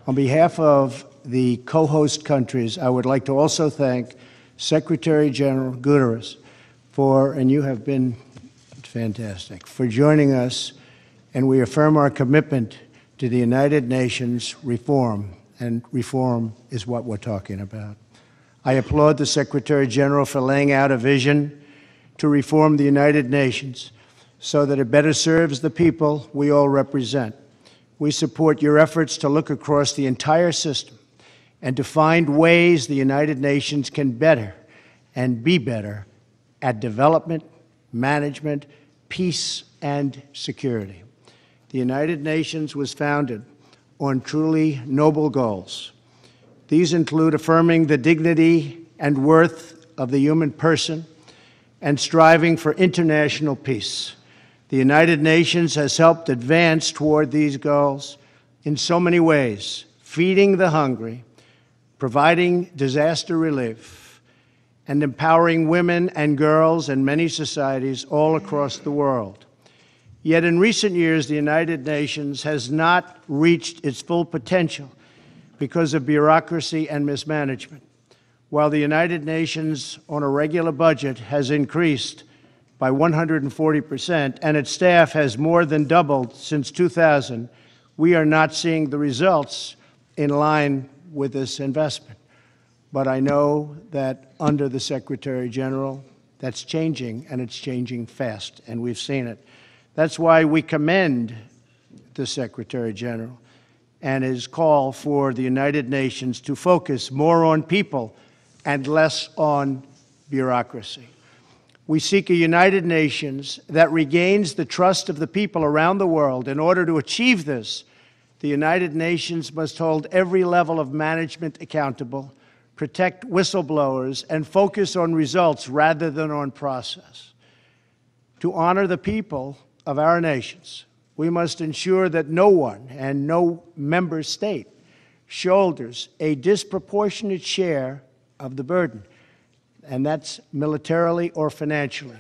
On behalf of the co-host countries, I would like to also thank Secretary General Guterres and you have been fantastic, for joining us, and we affirm our commitment to the United Nations reform, and reform is what we're talking about. I applaud the Secretary General for laying out a vision to reform the United Nations so that it better serves the people we all represent. We support your efforts to look across the entire system and to find ways the United Nations can better and be better at development, management, peace, and security. The United Nations was founded on truly noble goals. These include affirming the dignity and worth of the human person and striving for international peace. The United Nations has helped advance toward these goals in so many ways: feeding the hungry, providing disaster relief, and empowering women and girls in many societies all across the world. Yet in recent years, the United Nations has not reached its full potential because of bureaucracy and mismanagement. While the United Nations on a regular budget has increased by 140% and its staff has more than doubled since 2000, we are not seeing the results in line with this investment. But I know that under the Secretary General, that's changing, and it's changing fast, and we've seen it. That's why we commend the Secretary General and his call for the United Nations to focus more on people and less on bureaucracy. We seek a United Nations that regains the trust of the people around the world. In order to achieve this, the United Nations must hold every level of management accountable, protect whistleblowers, and focus on results rather than on process. To honor the people of our nations, we must ensure that no one and no member state shoulders a disproportionate share of the burden, and that's militarily or financially.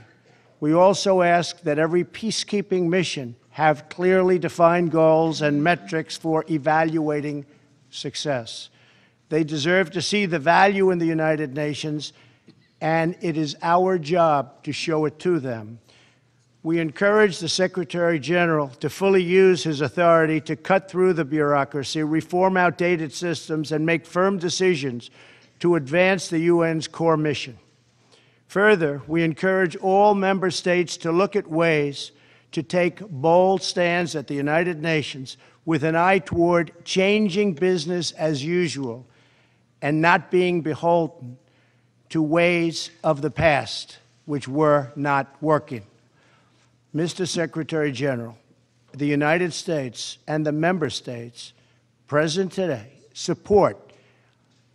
We also ask that every peacekeeping mission have clearly defined goals and metrics for evaluating success. They deserve to see the value in the United Nations, and it is our job to show it to them. We encourage the Secretary General to fully use his authority to cut through the bureaucracy, reform outdated systems, and make firm decisions to advance the UN's core mission. Further, we encourage all member states to look at ways to take bold stands at the United Nations with an eye toward changing business as usual and not being beholden to ways of the past which were not working. Mr. Secretary General, the United States and the member states present today support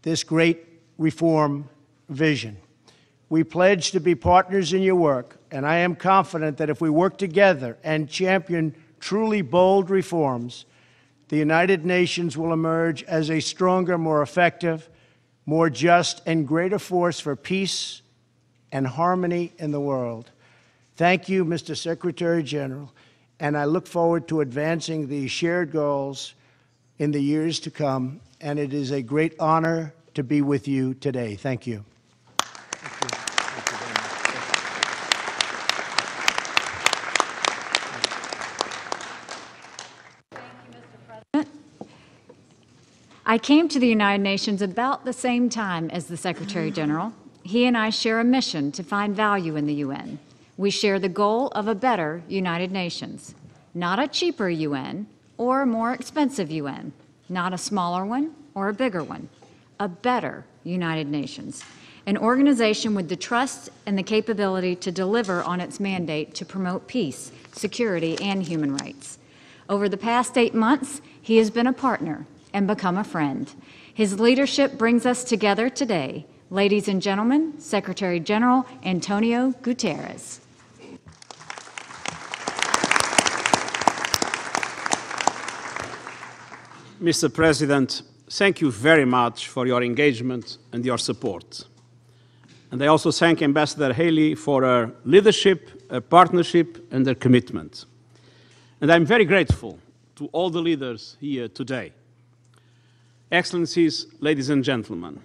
this great reform vision. We pledge to be partners in your work, and I am confident that if we work together and champion truly bold reforms, the United Nations will emerge as a stronger, more effective, more just, and greater force for peace and harmony in the world. Thank you, Mr. Secretary General, and I look forward to advancing these shared goals in the years to come, and it is a great honor to be with you today. Thank you. I came to the United Nations about the same time as the Secretary General. He and I share a mission to find value in the UN. We share the goal of a better United Nations, not a cheaper UN or a more expensive UN, not a smaller one or a bigger one, a better United Nations, an organization with the trust and the capability to deliver on its mandate to promote peace, security, and human rights. Over the past 8 months, he has been a partner and become a friend. His leadership brings us together today. Ladies and gentlemen, Secretary General Antonio Guterres. Mr. President, thank you very much for your engagement and your support. And I also thank Ambassador Haley for her leadership, her partnership, and her commitment. And I'm very grateful to all the leaders here today. Excellencies, ladies and gentlemen,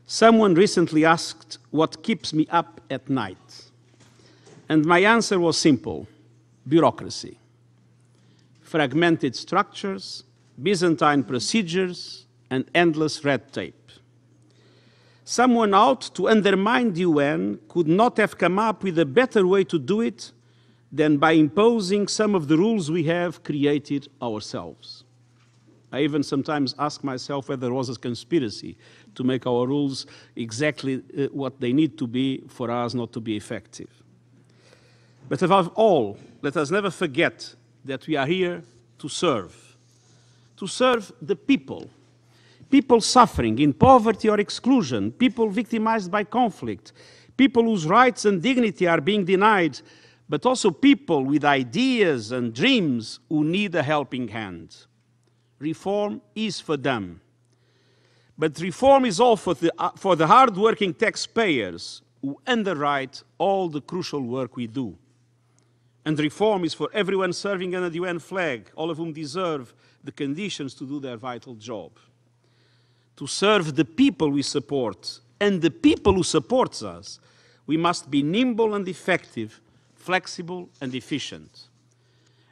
someone recently asked what keeps me up at night. And my answer was simple: bureaucracy. Fragmented structures, Byzantine procedures, and endless red tape. Someone out to undermine the UN could not have come up with a better way to do it than by imposing some of the rules we have created ourselves. I even sometimes ask myself whether there was a conspiracy to make our rules exactly what they need to be for us not to be effective. But above all, let us never forget that we are here to serve the people. People suffering in poverty or exclusion, people victimized by conflict, people whose rights and dignity are being denied, but also people with ideas and dreams who need a helping hand. Reform is for them. But reform is all for the hard-working taxpayers who underwrite all the crucial work we do. And reform is for everyone serving under the UN flag, all of whom deserve the conditions to do their vital job. To serve the people we support and the people who support us, we must be nimble and effective, flexible and efficient.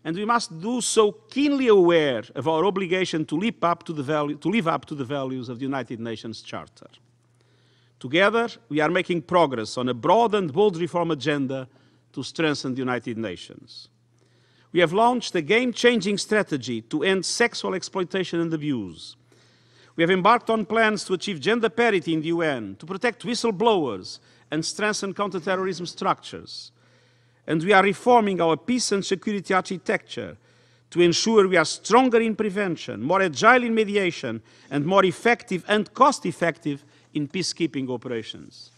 And we must do so keenly aware of our obligation to live up to the values of the United Nations Charter. Together, we are making progress on a broad and bold reform agenda to strengthen the United Nations. We have launched a game-changing strategy to end sexual exploitation and abuse. We have embarked on plans to achieve gender parity in the UN, to protect whistleblowers and strengthen counterterrorism structures. And we are reforming our peace and security architecture to ensure we are stronger in prevention, more agile in mediation, and more effective and cost-effective in peacekeeping operations.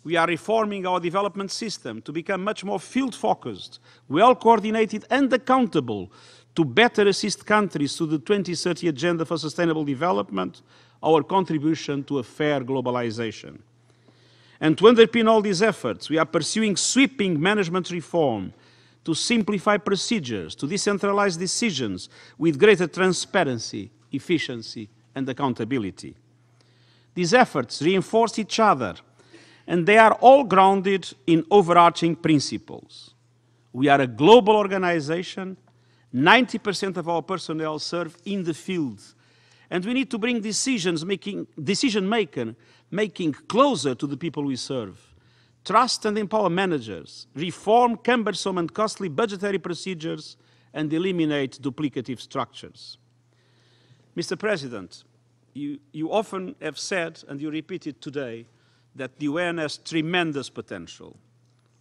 We are reforming our development system to become much more field-focused, well-coordinated and accountable to better assist countries to the 2030 Agenda for Sustainable Development, our contribution to a fair globalization. And to underpin all these efforts, we are pursuing sweeping management reform to simplify procedures, to decentralize decisions with greater transparency, efficiency, and accountability. These efforts reinforce each other, and they are all grounded in overarching principles. We are a global organization. 90% of our personnel serve in the field, and we need to bring decision-making closer to the people we serve. Trust and empower managers, reform cumbersome and costly budgetary procedures, and eliminate duplicative structures. Mr. President, you often have said, and you repeat it today, that the UN has tremendous potential.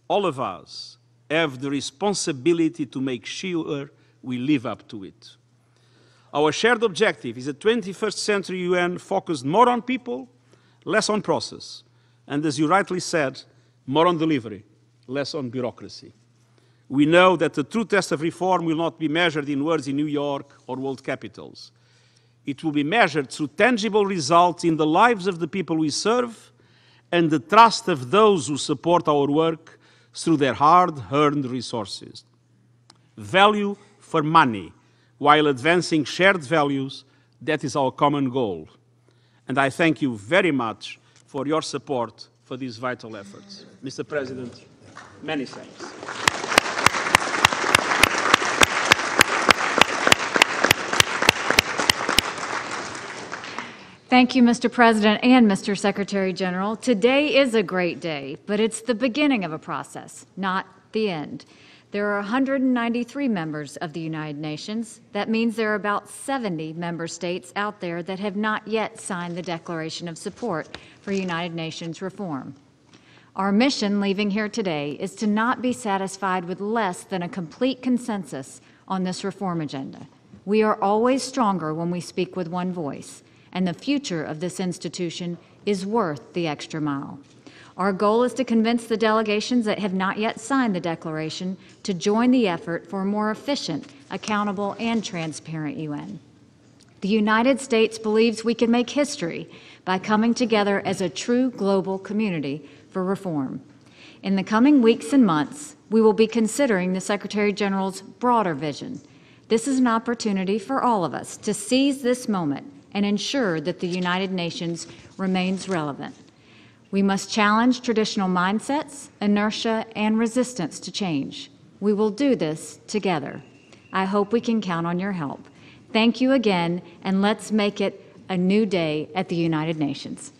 All of us have the responsibility to make sure we live up to it. Our shared objective is a 21st century UN focused more on people, less on process, and as you rightly said, more on delivery, less on bureaucracy. We know that the true test of reform will not be measured in words in New York or world capitals. It will be measured through tangible results in the lives of the people we serve and the trust of those who support our work through their hard-earned resources. Value for money, while advancing shared values, that is our common goal. And I thank you very much for your support for these vital efforts. Mr. President, many thanks. Thank you, Mr. President and Mr. Secretary General. Today is a great day, but it's the beginning of a process, not the end. There are 193 members of the United Nations. That means there are about 70 member states out there that have not yet signed the Declaration of Support for United Nations reform. Our mission leaving here today is to not be satisfied with less than a complete consensus on this reform agenda. We are always stronger when we speak with one voice, and the future of this institution is worth the extra mile. Our goal is to convince the delegations that have not yet signed the declaration to join the effort for a more efficient, accountable, and transparent UN. The United States believes we can make history by coming together as a true global community for reform. In the coming weeks and months, we will be considering the Secretary General's broader vision. This is an opportunity for all of us to seize this moment and ensure that the United Nations remains relevant. We must challenge traditional mindsets, inertia, and resistance to change. We will do this together. I hope we can count on your help. Thank you again, and let's make it a new day at the United Nations.